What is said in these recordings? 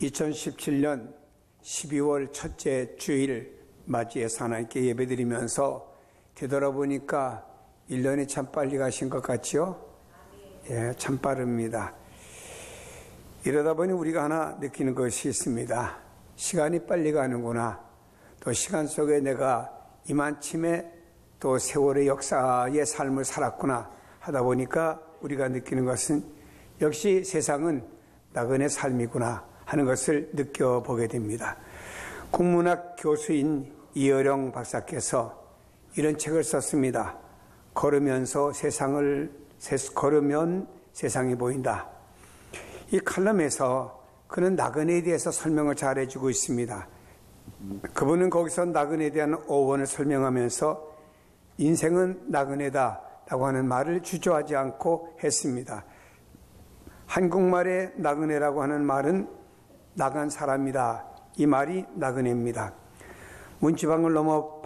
2017년 12월 첫째 주일 맞이해서 하나님께 예배드리면서 되돌아보니까 1년이 참 빨리 가신 것 같지요? 예, 참 빠릅니다. 이러다 보니 우리가 하나 느끼는 것이 있습니다. 시간이 빨리 가는구나. 또 시간 속에 내가 이만침에 또 세월의 역사의 삶을 살았구나 하다 보니까 우리가 느끼는 것은 역시 세상은 나그네 삶이구나 하는 것을 느껴보게 됩니다. 국문학 교수인 이어령 박사께서 이런 책을 썼습니다. 걸으면 세상이 보인다. 이 칼럼에서 그는 나그네에 대해서 설명을 잘 해주고 있습니다. 그분은 거기서 나그네에 대한 어원을 설명하면서 인생은 나그네다 라고 하는 말을 주저하지 않고 했습니다. 한국말의 나그네라고 하는 말은 나간 사람이다. 이 말이 나그네입니다. 문지방을 넘어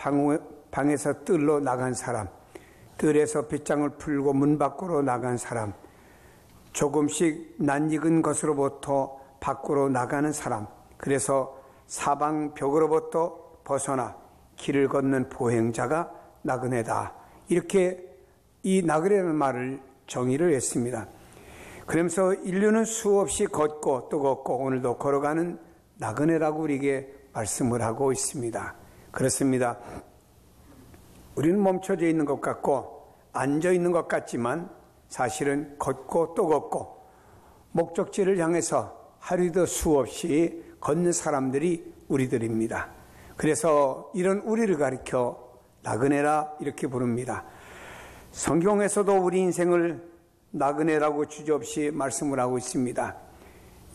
방에서 뜰로 나간 사람, 뜰에서 빗장을 풀고 문 밖으로 나간 사람, 조금씩 낯익은 것으로부터 밖으로 나가는 사람, 그래서 사방 벽으로부터 벗어나 길을 걷는 보행자가 나그네다. 이렇게 이 나그네라는 말을 정의를 했습니다. 그러면서 인류는 수없이 걷고 또 걷고 오늘도 걸어가는 나그네라고 우리에게 말씀을 하고 있습니다. 그렇습니다. 우리는 멈춰져 있는 것 같고 앉아 있는 것 같지만 사실은 걷고 또 걷고 목적지를 향해서 하루도 수없이 걷는 사람들이 우리들입니다. 그래서 이런 우리를 가리켜 나그네라 이렇게 부릅니다. 성경에서도 우리 인생을 나그네라고 주저없이 말씀을 하고 있습니다.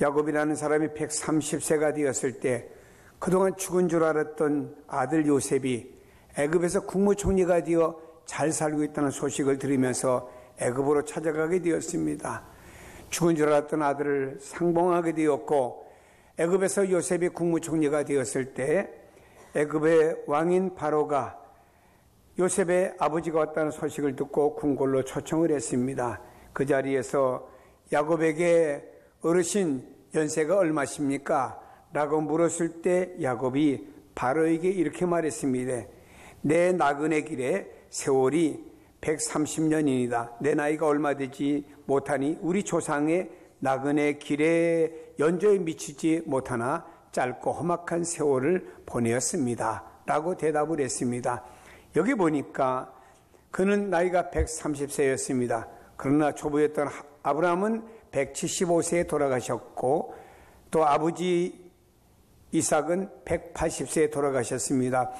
야곱이라는 사람이 130세가 되었을 때 그동안 죽은 줄 알았던 아들 요셉이 애굽에서 국무총리가 되어 잘 살고 있다는 소식을 들으면서 애굽으로 찾아가게 되었습니다. 죽은 줄 알았던 아들을 상봉하게 되었고 애굽에서 요셉이 국무총리가 되었을 때 애굽의 왕인 바로가 요셉의 아버지가 왔다는 소식을 듣고 궁궐로 초청을 했습니다. 그 자리에서 야곱에게 어르신 연세가 얼마십니까? 라고 물었을 때 야곱이 바로에게 이렇게 말했습니다. 내 나그네 길에 세월이 130년이니다. 내 나이가 얼마 되지 못하니 우리 조상의 나그네 길에 연조에 미치지 못하나 짧고 험악한 세월을 보내었습니다. 라고 대답을 했습니다. 여기 보니까 그는 나이가 130세였습니다. 그러나 초보였던 아브라함은 175세에 돌아가셨고 또 아버지 이삭은 180세에 돌아가셨습니다.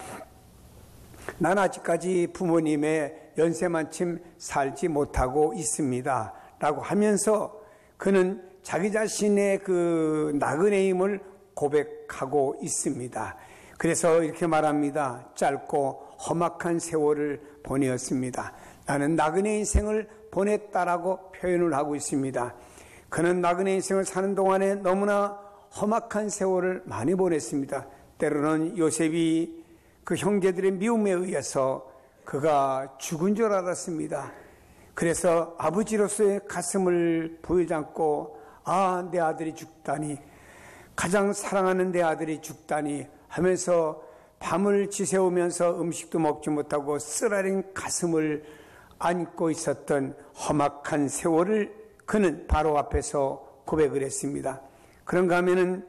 난 아직까지 부모님의 연세만큼 살지 못하고 있습니다. 라고 하면서 그는 자기 자신의 그 나그네임을 고백하고 있습니다. 그래서 이렇게 말합니다. 짧고 험악한 세월을 보내었습니다. 나는 나그네 인생을 보냈다라고 표현을 하고 있습니다. 그는 나그네 인생을 사는 동안에 너무나 험악한 세월을 많이 보냈습니다. 때로는 요셉이 그 형제들의 미움에 의해서 그가 죽은 줄 알았습니다. 그래서 아버지로서의 가슴을 부여잡고 내 아들이 죽다니, 가장 사랑하는 내 아들이 죽다니 하면서 밤을 지새우면서 음식도 먹지 못하고 쓰라린 가슴을 안고 있었던 험악한 세월을 그는 바로 앞에서 고백을 했습니다. 그런가 하면은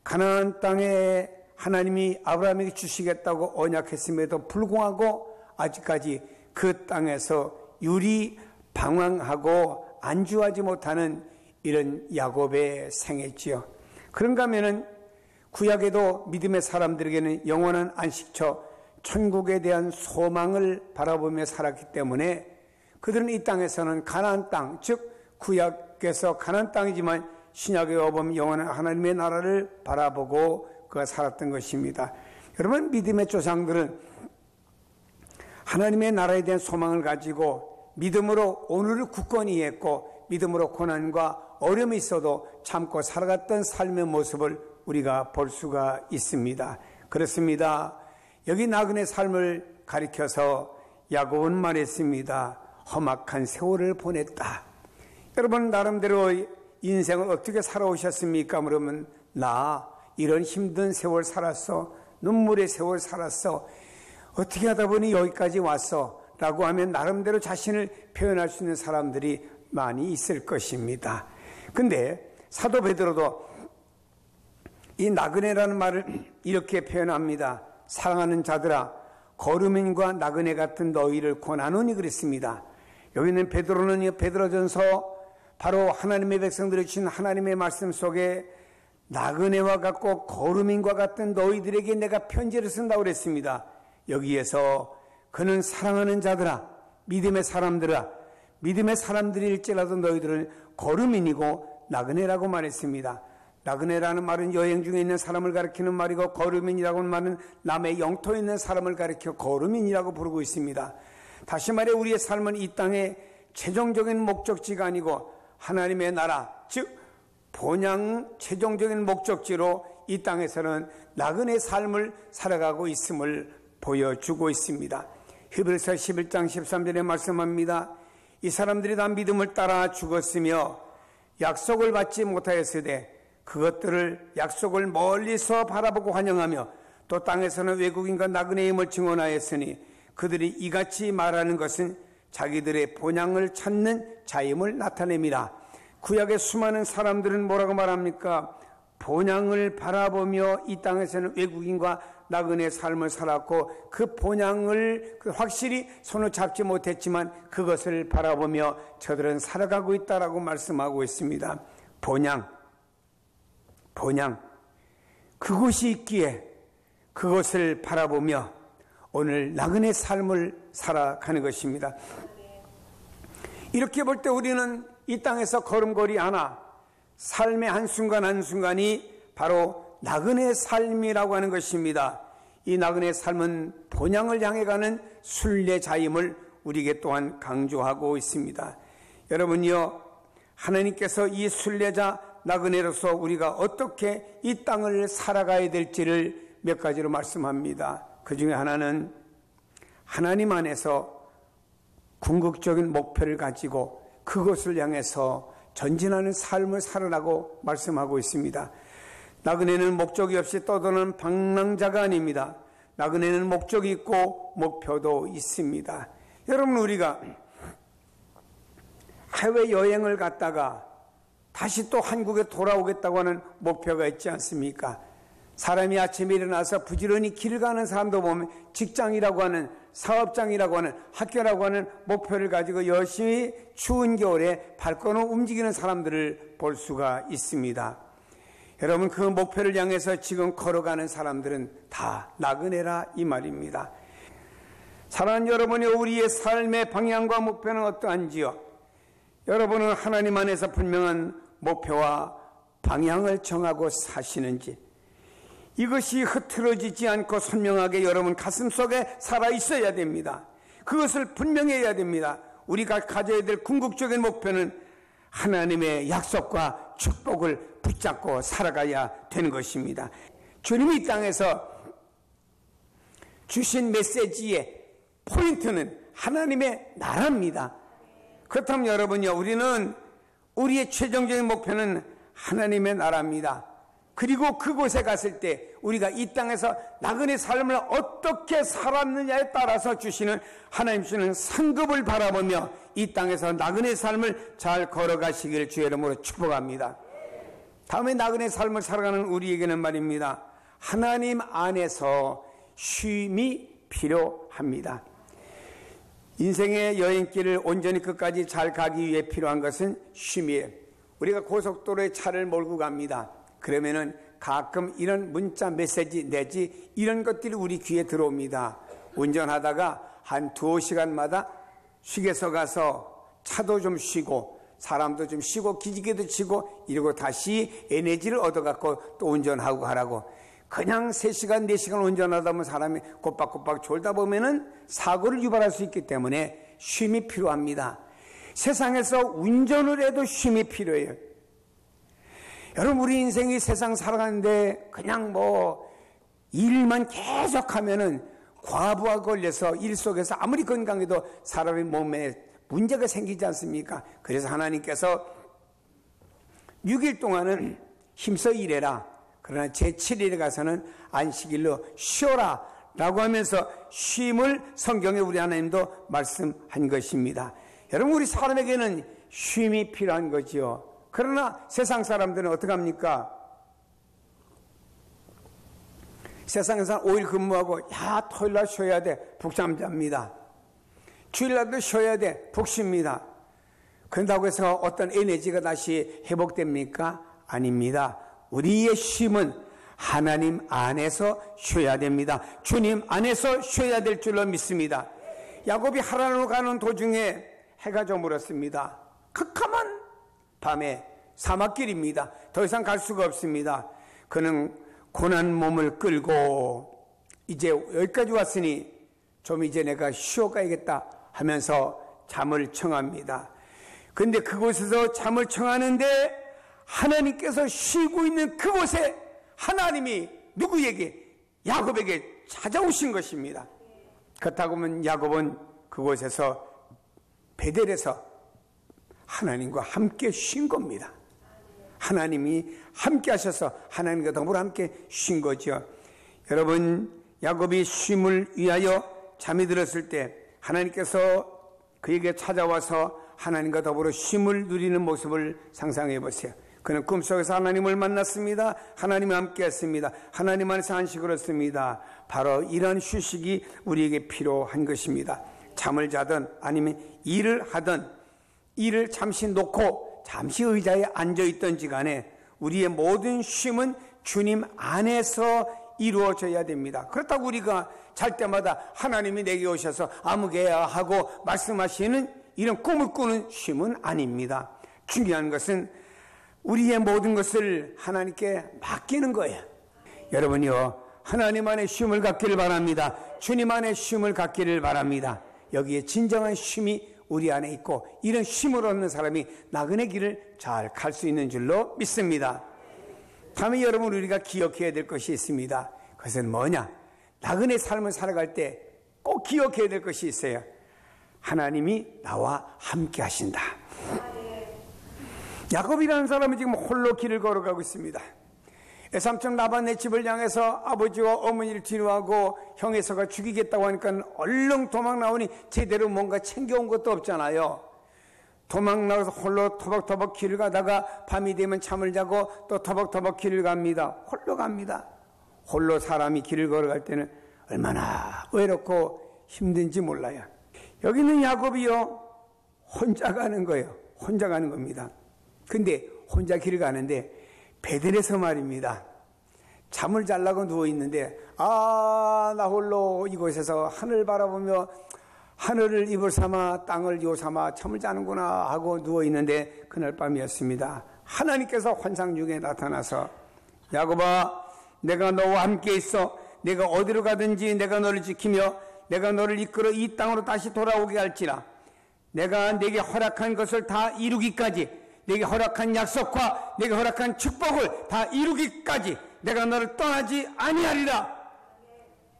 가나안 땅에 하나님이 아브라함에게 주시겠다고 언약했음에도 불구하고 아직까지 그 땅에서 유리 방황하고 안주하지 못하는 이런 야곱의 생애지요. 그런가 하면은 구약에도 믿음의 사람들에게는 영원한 안식처, 천국에 대한 소망을 바라보며 살았기 때문에 그들은 이 땅에서는 가나안 땅, 즉 구약에서 가나안 땅이지만 신약에 와보면 영원한 하나님의 나라를 바라보고 그가 살았던 것입니다. 여러분, 믿음의 조상들은 하나님의 나라에 대한 소망을 가지고 믿음으로 오늘을 굳건히 했고 믿음으로 고난과 어려움이 있어도 참고 살아갔던 삶의 모습을 우리가 볼 수가 있습니다. 그렇습니다. 여기 나그네 삶을 가리켜서 야곱은 말했습니다. 험악한 세월을 보냈다. 여러분, 나름대로 인생을 어떻게 살아오셨습니까? 그러면 나 이런 힘든 세월 살았어. 눈물의 세월 살았어. 어떻게 하다 보니 여기까지 왔어. 라고 하면 나름대로 자신을 표현할 수 있는 사람들이 많이 있을 것입니다. 근데 사도 베드로도 이 나그네라는 말을 이렇게 표현합니다. 사랑하는 자들아, 거루민과 나그네 같은 너희를 권하노니 그랬습니다. 여기는 베드로는 베드로전서 바로 하나님의 백성들이 주신 하나님의 말씀 속에 나그네와 같고 거루민과 같은 너희들에게 내가 편지를 쓴다고 그랬습니다. 여기에서 그는 사랑하는 자들아, 믿음의 사람들아, 믿음의 사람들일지라도 너희들은 거루민이고 나그네라고 말했습니다. 나그네라는 말은 여행 중에 있는 사람을 가리키는 말이고, 거루민이라고 하는 말은 남의 영토에 있는 사람을 가리켜 거루민이라고 부르고 있습니다. 다시 말해 우리의 삶은 이 땅의 최종적인 목적지가 아니고 하나님의 나라, 즉 본향 최종적인 목적지로 이 땅에서는 나그네 삶을 살아가고 있음을 보여주고 있습니다. 히브리서 11장 13절에 말씀합니다. 이 사람들이 다 믿음을 따라 죽었으며 약속을 받지 못하였으되 그것들을 약속을 멀리서 바라보고 환영하며 또 땅에서는 외국인과 나그네임을 증언하였으니 그들이 이같이 말하는 것은 자기들의 본향을 찾는 자임을 나타냅니다. 구약의 수많은 사람들은 뭐라고 말합니까? 본향을 바라보며 이 땅에서는 외국인과 나그네 삶을 살았고 그 본향을 확실히 손을 잡지 못했지만 그것을 바라보며 저들은 살아가고 있다라고 말씀하고 있습니다. 본향, 그곳이 있기에 그것을 바라보며 오늘 나그네 삶을 살아가는 것입니다. 이렇게 볼 때 우리는 이 땅에서 걸음걸이 하나, 삶의 한순간 한순간이 바로 나그네 삶이라고 하는 것입니다. 이 나그네 삶은 본향을 향해 가는 순례자임을 우리에게 또한 강조하고 있습니다. 여러분요, 하나님께서 이 순례자 나그네로서 우리가 어떻게 이 땅을 살아가야 될지를 몇 가지로 말씀합니다. 그 중에 하나는 하나님 안에서 궁극적인 목표를 가지고 그것을 향해서 전진하는 삶을 살아라고 말씀하고 있습니다. 나그네는 목적이 없이 떠도는 방랑자가 아닙니다. 나그네는 목적이 있고 목표도 있습니다. 여러분, 우리가 해외여행을 갔다가 다시 또 한국에 돌아오겠다고 하는 목표가 있지 않습니까? 사람이 아침에 일어나서 부지런히 길을 가는 사람도 보면 직장이라고 하는, 사업장이라고 하는, 학교라고 하는 목표를 가지고 열심히 추운 겨울에 발걸음 움직이는 사람들을 볼 수가 있습니다. 여러분, 그 목표를 향해서 지금 걸어가는 사람들은 다 나그네라 이 말입니다. 사랑하는 여러분이 우리의 삶의 방향과 목표는 어떠한지요? 여러분은 하나님 안에서 분명한 목표와 방향을 정하고 사시는지, 이것이 흐트러지지 않고 선명하게 여러분 가슴속에 살아있어야 됩니다. 그것을 분명해야 됩니다. 우리가 가져야 될 궁극적인 목표는 하나님의 약속과 축복을 붙잡고 살아가야 되는 것입니다. 주님이 이 땅에서 주신 메시지의 포인트는 하나님의 나라입니다. 그렇다면 여러분요, 우리는 우리의 최종적인 목표는 하나님의 나라입니다. 그리고 그곳에 갔을 때 우리가 이 땅에서 나그네 삶을 어떻게 살았느냐에 따라서 주시는 하나님 주시는 상급을 바라보며 이 땅에서 나그네 삶을 잘 걸어가시기를 주의 이름으로 축복합니다. 다음에 나그네 삶을 살아가는 우리에게는 말입니다, 하나님 안에서 쉼이 필요합니다. 인생의 여행길을 온전히 끝까지 잘 가기 위해 필요한 것은 쉼이에요. 우리가 고속도로에 차를 몰고 갑니다. 그러면은 가끔 이런 문자 메시지 내지 이런 것들이 우리 귀에 들어옵니다. 운전하다가 한 2-5시간마다 휴게소 가서 차도 좀 쉬고 사람도 좀 쉬고 기지개도 치고 이러고 다시 에너지를 얻어갖고 또 운전하고 하라고. 그냥 3시간 4시간 운전하다 보면 사람이 꼬박꼬박 졸다 보면은 사고를 유발할 수 있기 때문에 쉼이 필요합니다. 세상에서 운전을 해도 쉼이 필요해요. 여러분, 우리 인생이 세상 살아가는데 그냥 일만 계속하면은 과부하 걸려서 일 속에서 아무리 건강해도 사람의 몸에 문제가 생기지 않습니까? 그래서 하나님께서 6일 동안은 힘써 일해라. 그러나 제7일에 가서는 안식일로 쉬어라 라고 하면서 쉼을 성경에 우리 하나님도 말씀한 것입니다. 여러분, 우리 사람에게는 쉼이 필요한 거지요. 그러나 세상 사람들은 어떻게 합니까? 세상에서 5일 근무하고 토요일날 쉬어야 돼, 북잠 잡니다. 주일날도 쉬어야 돼, 푹 쉽니다. 그런다고 해서 어떤 에너지가 다시 회복됩니까? 아닙니다. 우리의 쉼은 하나님 안에서 쉬어야 됩니다. 주님 안에서 쉬어야 될 줄로 믿습니다. 야곱이 하란으로 가는 도중에 해가 저물었습니다. 캄캄한 밤에 사막길입니다. 더 이상 갈 수가 없습니다. 그는 고난 몸을 끌고 이제 여기까지 왔으니 좀 이제 내가 쉬어가야겠다 하면서 잠을 청합니다. 그런데 그곳에서 잠을 청하는데 하나님께서 쉬고 있는 그곳에 하나님이 누구에게? 야곱에게 찾아오신 것입니다. 그렇다고 하면 야곱은 그곳에서 베델에서 하나님과 함께 쉰 겁니다. 하나님이 함께 하셔서 하나님과 더불어 함께 쉰 거죠. 여러분, 야곱이 쉼을 위하여 잠이 들었을 때 하나님께서 그에게 찾아와서 하나님과 더불어 쉼을 누리는 모습을 상상해 보세요. 그는 꿈속에서 하나님을 만났습니다. 하나님과 함께 했습니다. 하나님 안에서 안식을 얻습니다. 바로 이런 휴식이 우리에게 필요한 것입니다. 잠을 자든 아니면 일을 하든 일을 잠시 놓고 잠시 의자에 앉아있던지 간에 우리의 모든 쉼은 주님 안에서 이루어져야 됩니다. 그렇다고 우리가 잘 때마다 하나님이 내게 오셔서 아무개야 하고 말씀하시는 이런 꿈을 꾸는 쉼은 아닙니다. 중요한 것은 우리의 모든 것을 하나님께 맡기는 거예요. 여러분이요, 하나님 안에 쉼을 갖기를 바랍니다. 주님 안에 쉼을 갖기를 바랍니다. 여기에 진정한 쉼이 우리 안에 있고 이런 쉼을 얻는 사람이 나그네 길을 잘 갈 수 있는 줄로 믿습니다. 다음에 여러분, 우리가 기억해야 될 것이 있습니다. 그것은 뭐냐? 나그네 삶을 살아갈 때 꼭 기억해야 될 것이 있어요. 하나님이 나와 함께 하신다. 야곱이라는 사람은 지금 홀로 길을 걸어가고 있습니다. 삼촌 라반의 집을 향해서 아버지와 어머니를 뒤로하고 형에서가 죽이겠다고 하니까 얼른 도망 나오니 제대로 뭔가 챙겨온 것도 없잖아요. 도망 나와서 홀로 터벅터벅 길을 가다가 밤이 되면 잠을 자고 또 터벅터벅 길을 갑니다. 홀로 갑니다. 홀로 사람이 길을 걸어갈 때는 얼마나 외롭고 힘든지 몰라요. 여기는 야곱이요, 혼자 가는 거예요. 혼자 가는 겁니다. 근데 혼자 길을 가는데 베델에서 말입니다. 잠을 자려고 누워있는데 나 홀로 이곳에서 하늘 바라보며 하늘을 입을 삼아 땅을 요 삼아 잠을 자는구나 하고 누워있는데 그날 밤이었습니다. 하나님께서 환상 중에 나타나서 야곱아, 내가 너와 함께 있어. 내가 어디로 가든지 내가 너를 지키며 내가 너를 이끌어 이 땅으로 다시 돌아오게 할지라. 내가 내게 허락한 것을 다 이루기까지, 내게 허락한 약속과 내게 허락한 축복을 다 이루기까지 내가 너를 떠나지 아니하리라.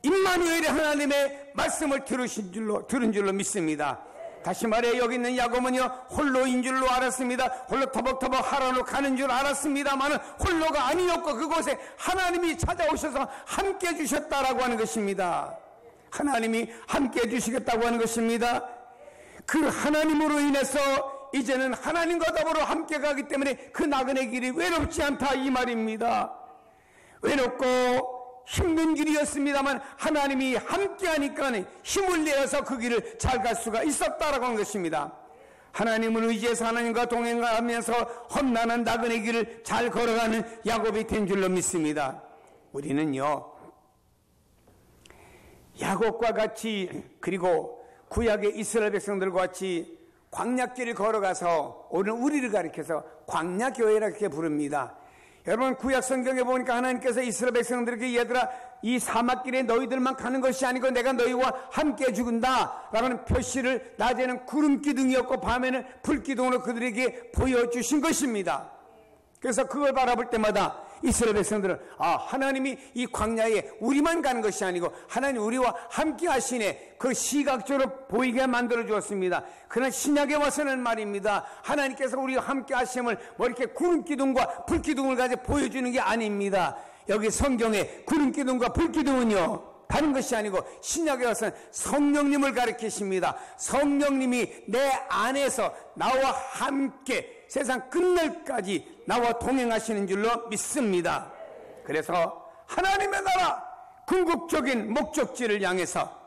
임마누엘의 하나님의 말씀을 들은 줄로 믿습니다. 다시 말해, 여기 있는 야곱은요, 홀로인 줄로 알았습니다. 홀로 터벅터벅 하란으로 가는 줄 알았습니다만 홀로가 아니었고 그곳에 하나님이 찾아오셔서 함께 해주셨다라고 하는 것입니다. 하나님이 함께 해주시겠다고 하는 것입니다. 그 하나님으로 인해서 이제는 하나님과 더불어 함께 가기 때문에 그 나그네 길이 외롭지 않다, 이 말입니다. 외롭고 힘든 길이었습니다만 하나님이 함께 하니까 힘을 내어서 그 길을 잘 갈 수가 있었다라고 하는 것입니다. 하나님을 의지해서 하나님과 동행하면서 험난한 나그네 길을 잘 걸어가는 야곱이 된 줄로 믿습니다. 우리는요, 야곱과 같이, 그리고 구약의 이스라엘 백성들과 같이 광야길을 걸어가서 오늘 우리를 가리켜서 광야교회라 이렇게 부릅니다. 여러분, 구약 성경에 보니까 하나님께서 이스라엘 백성들에게 얘들아, 이 사막길에 너희들만 가는 것이 아니고 내가 너희와 함께 죽은다 라는 표시를 낮에는 구름 기둥이었고 밤에는 불 기둥으로 그들에게 보여주신 것입니다. 그래서 그걸 바라볼 때마다 이스라엘 백성들은 하나님이 이 광야에 우리만 가는 것이 아니고 하나님 우리와 함께 하시네, 그 시각적으로 보이게 만들어 주었습니다. 그러나 신약에 와서는 말입니다, 하나님께서 우리와 함께 하심을 뭐 이렇게 구름 기둥과 불 기둥을 가지고 보여주는 게 아닙니다. 여기 성경에 구름 기둥과 불 기둥은요 다른 것이 아니고 신약에 와서는 성령님을 가리키십니다. 성령님이 내 안에서 나와 함께 세상 끝날까지 나와 동행하시는 줄로 믿습니다. 그래서 하나님의 나라 궁극적인 목적지를 향해서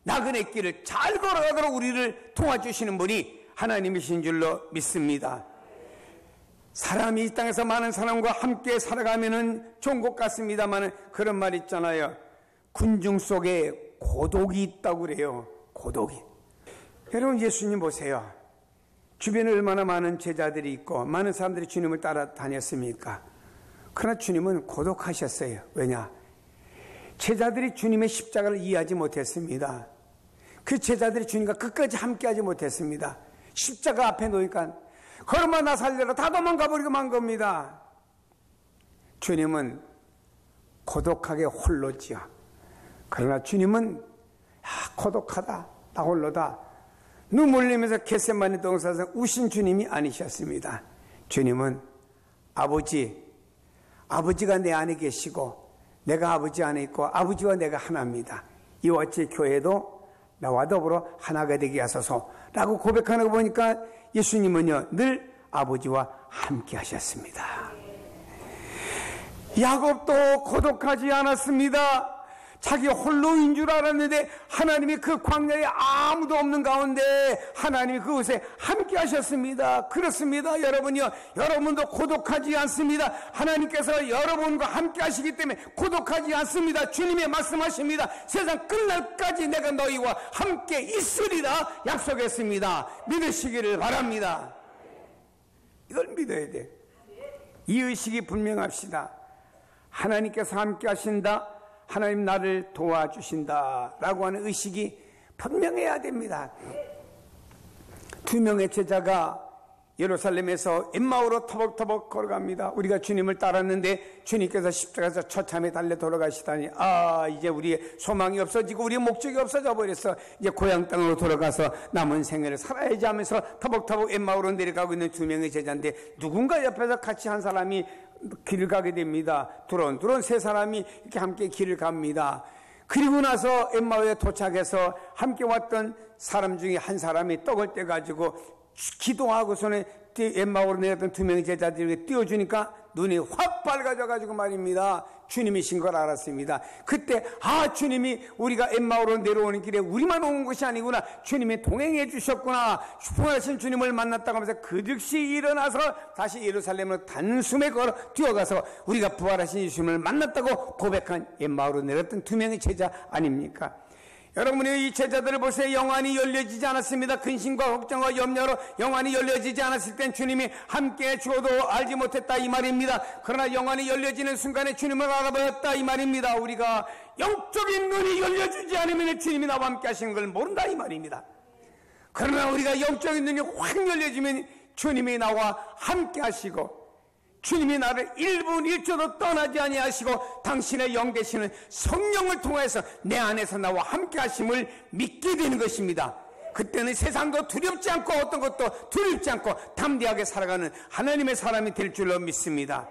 나그네 길을 잘 걸어가도록 우리를 도와주시는 분이 하나님이신 줄로 믿습니다. 사람이 이 땅에서 많은 사람과 함께 살아가면 좋은 것 같습니다만 그런 말 있잖아요. 군중 속에 고독이 있다고 그래요. 고독이. 여러분 예수님 보세요. 주변에 얼마나 많은 제자들이 있고 많은 사람들이 주님을 따라다녔습니까? 그러나 주님은 고독하셨어요. 왜냐? 제자들이 주님의 십자가를 이해하지 못했습니다. 그 제자들이 주님과 끝까지 함께하지 못했습니다. 십자가 앞에 놓으니까 걸음아 나 살려라 다 도망가버리고 만 겁니다. 주님은 고독하게 홀로지요. 그러나 주님은 고독하다 나 홀로다 눈물 흘리면서 겟세마네 동산에서 우신 주님이 아니셨습니다. 주님은 아버지가 내 안에 계시고 내가 아버지 안에 있고 아버지와 내가 하나입니다. 이와 같이 교회도 나와 더불어 하나가 되게 하소서라고 고백하는 거 보니까 예수님은요 늘 아버지와 함께 하셨습니다. 야곱도 고독하지 않았습니다. 자기 홀로인 줄 알았는데 하나님이 그 광야에 아무도 없는 가운데 하나님이 그곳에 함께 하셨습니다. 그렇습니다. 여러분이요 여러분도 고독하지 않습니다. 하나님께서 여러분과 함께 하시기 때문에 고독하지 않습니다. 주님이 말씀하십니다. 세상 끝날까지 내가 너희와 함께 있으리라 약속했습니다. 믿으시기를 바랍니다. 이걸 믿어야 돼. 이 의식이 분명합시다. 하나님께서 함께 하신다. 하나님 나를 도와주신다 라고 하는 의식이 분명해야 됩니다. 두 명의 제자가 예루살렘에서 엠마오로 터벅터벅 걸어갑니다. 우리가 주님을 따랐는데 주님께서 십자가에서 처참히 달려 돌아가시다니 이제 우리의 소망이 없어지고 우리의 목적이 없어져 버렸어. 이제 고향 땅으로 돌아가서 남은 생애를 살아야지 하면서 터벅터벅 엠마오로 내려가고 있는 두 명의 제자인데 누군가 옆에서 같이 한 사람이 길을 가게 됩니다. 두런두런 세 사람이 이렇게 함께 길을 갑니다. 그리고 나서 엠마오에 도착해서 함께 왔던 사람 중에 한 사람이 떡을 떼가지고 기도하고서는 엠마오로 내렸던 두 명의 제자들에게 띄워주니까 눈이 확 밝아져가지고 말입니다. 주님이신 걸 알았습니다. 그때 주님이 우리가 엠마오로 내려오는 길에 우리만 온 것이 아니구나. 주님이 동행해 주셨구나. 부활하신 주님을 만났다고 하면서 그 즉시 일어나서 다시 예루살렘으로 단숨에 걸어 뛰어가서 우리가 부활하신 주님을 만났다고 고백한 엠마오로 내렸던 두 명의 제자 아닙니까? 여러분이 이 제자들을 보세요. 영안이 열려지지 않았습니다. 근심과 걱정과 염려로 영안이 열려지지 않았을 땐 주님이 함께 주어도 알지 못했다 이 말입니다. 그러나 영안이 열려지는 순간에 주님을 알아보았다 이 말입니다. 우리가 영적인 눈이 열려지지 않으면 주님이 나와 함께 하시는 걸 모른다 이 말입니다. 그러나 우리가 영적인 눈이 확 열려지면 주님이 나와 함께 하시고 주님이 나를 1분 1초도 떠나지 아니하시고 당신의 영 되시는 성령을 통해서 내 안에서 나와 함께 하심을 믿게 되는 것입니다. 그때는 세상도 두렵지 않고 어떤 것도 두렵지 않고 담대하게 살아가는 하나님의 사람이 될 줄로 믿습니다.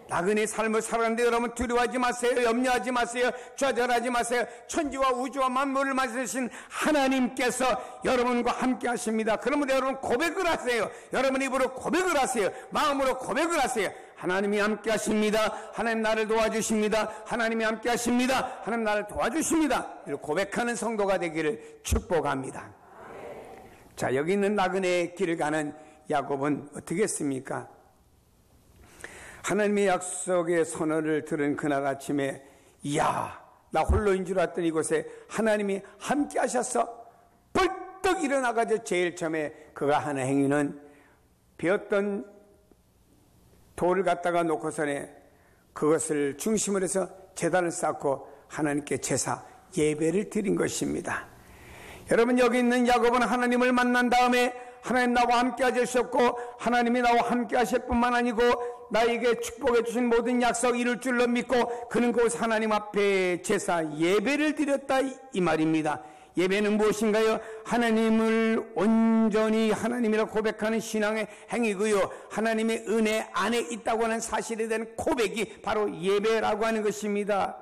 나그네 삶을 살아가는데 여러분 두려워하지 마세요. 염려하지 마세요. 좌절하지 마세요. 천지와 우주와 만물을 만드신 하나님께서 여러분과 함께 하십니다. 그러면 여러분 고백을 하세요. 여러분 입으로 고백을 하세요. 마음으로 고백을 하세요. 하나님이 함께 하십니다. 하나님 나를 도와주십니다. 하나님이 함께 하십니다. 하나님 나를 도와주십니다. 이렇게 고백하는 성도가 되기를 축복합니다. 자, 여기 있는 나그네의 길을 가는 야곱은 어떻게 했습니까? 하나님의 약속의 선언을 들은 그날 아침에 나 홀로인 줄 알았더니 이곳에 하나님이 함께 하셔서 벌떡 일어나가지고 제일 처음에 그가 하는 행위는 베었던 돌을 갖다가 놓고서는 그것을 중심으로 해서 제단을 쌓고 하나님께 제사 예배를 드린 것입니다. 여러분 여기 있는 야곱은 하나님을 만난 다음에 하나님 나와 함께 하셨고 하나님이 나와 함께 하실 뿐만 아니고 나에게 축복해 주신 모든 약속 이룰 줄로 믿고 그는 그곳 하나님 앞에 제사 예배를 드렸다 이 말입니다. 예배는 무엇인가요? 하나님을 온전히 하나님이라 고백하는 신앙의 행위고요, 하나님의 은혜 안에 있다고 하는 사실에 대한 고백이 바로 예배라고 하는 것입니다.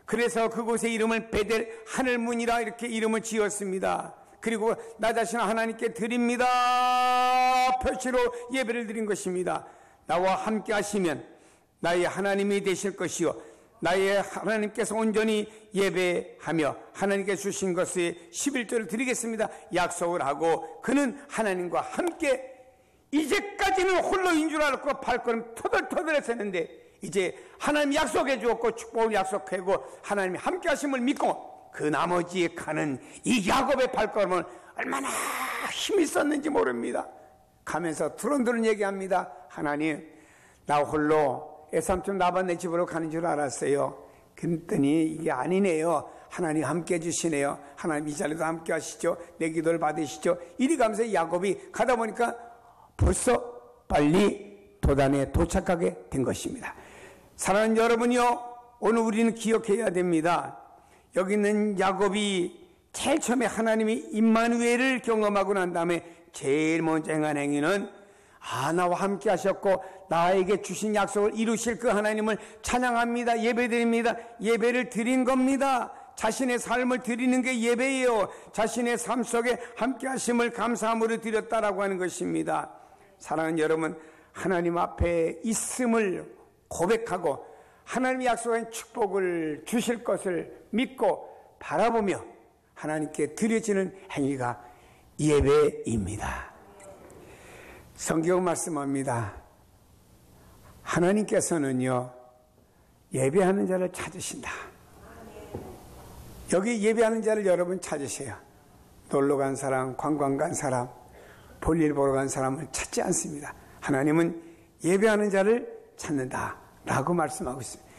그래서 그곳의 이름을 베델 하늘문이라 이렇게 이름을 지었습니다. 그리고 나 자신을 하나님께 드립니다 표시로 예배를 드린 것입니다. 나와 함께 하시면 나의 하나님이 되실 것이요, 나의 하나님께서 온전히 예배하며 하나님께 주신 것의 11조를 드리겠습니다 약속을 하고, 그는 하나님과 함께, 이제까지는 홀로인 줄 알고 발걸음 터덜터덜했었는데 이제 하나님 약속해 주었고 축복을 약속하고 하나님이 함께 하심을 믿고 그 나머지에 가는 이 야곱의 발걸음을 얼마나 힘이 썼는지 모릅니다. 가면서 두런두런 얘기합니다. 하나님, 나 홀로 애삼촌 라반네 집으로 가는 줄 알았어요. 그랬더니 이게 아니네요. 하나님 함께 해주시네요. 하나님 이 자리도 함께 하시죠. 내 기도를 받으시죠. 이리 가면서 야곱이 가다 보니까 벌써 빨리 도단에 도착하게 된 것입니다. 사랑하는 여러분이요, 오늘 우리는 기억해야 됩니다. 여기 있는 야곱이 제일 처음에 하나님이 임마누엘을 경험하고 난 다음에 제일 먼저 행한 행위는 나와 함께 하셨고 나에게 주신 약속을 이루실 그 하나님을 찬양합니다. 예배드립니다. 예배를 드린 겁니다. 자신의 삶을 드리는 게 예배예요. 자신의 삶 속에 함께 하심을 감사함으로 드렸다라고 하는 것입니다. 사랑하는 여러분, 하나님 앞에 있음을 고백하고 하나님이 약속한 축복을 주실 것을 믿고 바라보며 하나님께 드려지는 행위가 예배입니다. 성경 말씀합니다. 하나님께서는요, 예배하는 자를 찾으신다. 여기 예배하는 자를 여러분 찾으세요. 놀러 간 사람, 관광 간 사람, 볼일 보러 간 사람을 찾지 않습니다. 하나님은 예배하는 자를 찾는다 라고 말씀하고 있습니다.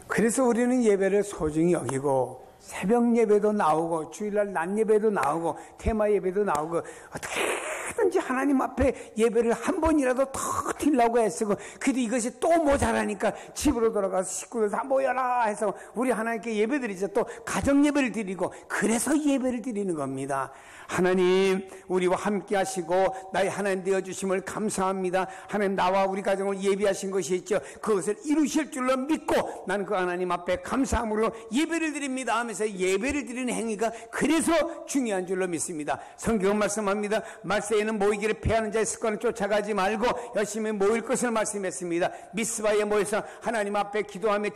그래서 우리는 예배를 소중히 여기고 새벽 예배도 나오고 주일날 낮 예배도 나오고 테마 예배도 나오고 어떻게든지 하나님 앞에 예배를 한 번이라도 더 드리려고 애쓰고, 그래도 이것이 또 모자라니까 집으로 돌아가서 식구들 다 모여라 해서 우리 하나님께 예배 드리죠. 또 가정 예배를 드리고, 그래서 예배를 드리는 겁니다. 하나님, 우리와 함께 하시고 나의 하나님 되어주심을 감사합니다. 하나님, 나와 우리 가정을 예비하신 것이 있죠. 그것을 이루실 줄로 믿고 나는 그 하나님 앞에 감사함으로 예배를 드립니다 하면서 예배를 드리는 행위가 그래서 중요한 줄로 믿습니다. 성경 말씀합니다. 말세에는 모이기를 패하는 자의 습관을 쫓아가지 말고 열심히 모일 것을 말씀했습니다. 미스바에 모여서 하나님 앞에 기도하며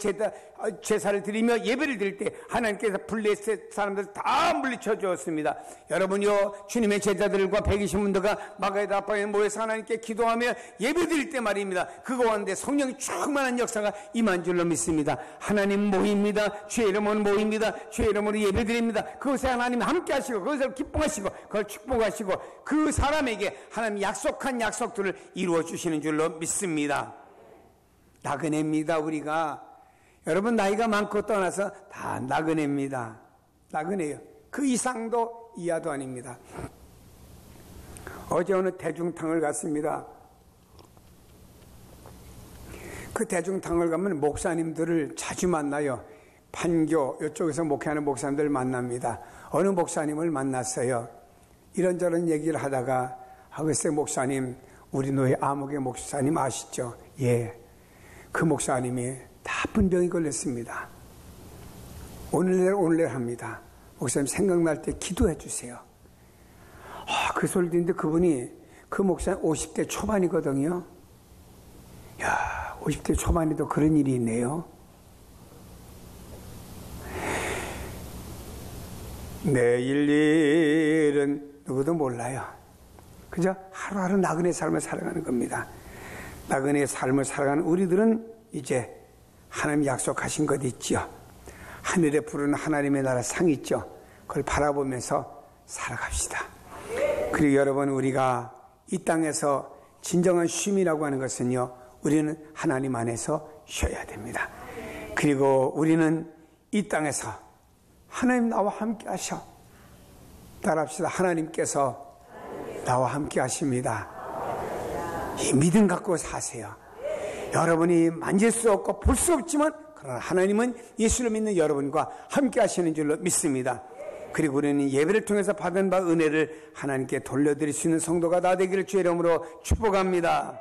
제사를 드리며 예배를 드릴 때 하나님께서 블레셋 사람들 다 물리쳐 주었습니다. 여러분요, 주님의 제자들과 120문도가 마가다 앞방에 모여서 하나님께 기도하며 예배 드릴 때 말입니다, 그거 가운데 성령이 충만한 역사가 임한 줄로 믿습니다. 하나님 모입니다. 주의 이름으로 모입니다. 주의 이름으로 예배 드립니다. 그것에 하나님 함께 하시고 그것을 기뻐하시고 그걸 축복하시고 그 사람에게 하나님 약속한 약속들을 이루어 주시는 줄로 믿습니다. 나그네입니다. 우리가, 여러분, 나이가 많고 떠나서 다 나그네입니다. 나그네요. 그 이상도 이하도 아닙니다. 어제 어느 대중탕을 갔습니다. 그 대중탕을 가면 목사님들을 자주 만나요. 판교 이쪽에서 목회하는 목사님들 만납니다. 어느 목사님을 만났어요. 이런저런 얘기를 하다가, 글쎄 목사님, 우리 노예 아무개 목사님 아시죠? 예, 그 목사님이 나쁜 병이 걸렸습니다. 오늘날 합니다. 목사님 생각날 때 기도해 주세요. 그 소리 듣는데 그분이, 그 목사님 50대 초반이거든요. 야, 50대 초반에도 그런 일이 있네요. 내일 일은 누구도 몰라요. 그저 하루하루 나그네 삶을 살아가는 겁니다. 나그네 삶을 살아가는 우리들은 이제 하나님 약속하신 것 있죠. 하늘에 부르는 하나님의 나라 상 있죠. 그걸 바라보면서 살아갑시다. 그리고 여러분, 우리가 이 땅에서 진정한 쉼이라고 하는 것은요, 우리는 하나님 안에서 쉬어야 됩니다. 그리고 우리는 이 땅에서 하나님 나와 함께 하셔. 따라합시다. 하나님께서 나와 함께 하십니다. 이 믿음 갖고 사세요. 여러분이 만질 수 없고 볼 수 없지만, 그러나 하나님은 예수를 믿는 여러분과 함께 하시는 줄로 믿습니다. 그리고 우리는 예배를 통해서 받은 바 은혜를 하나님께 돌려드릴 수 있는 성도가 다 되기를 주의 이름으로 축복합니다.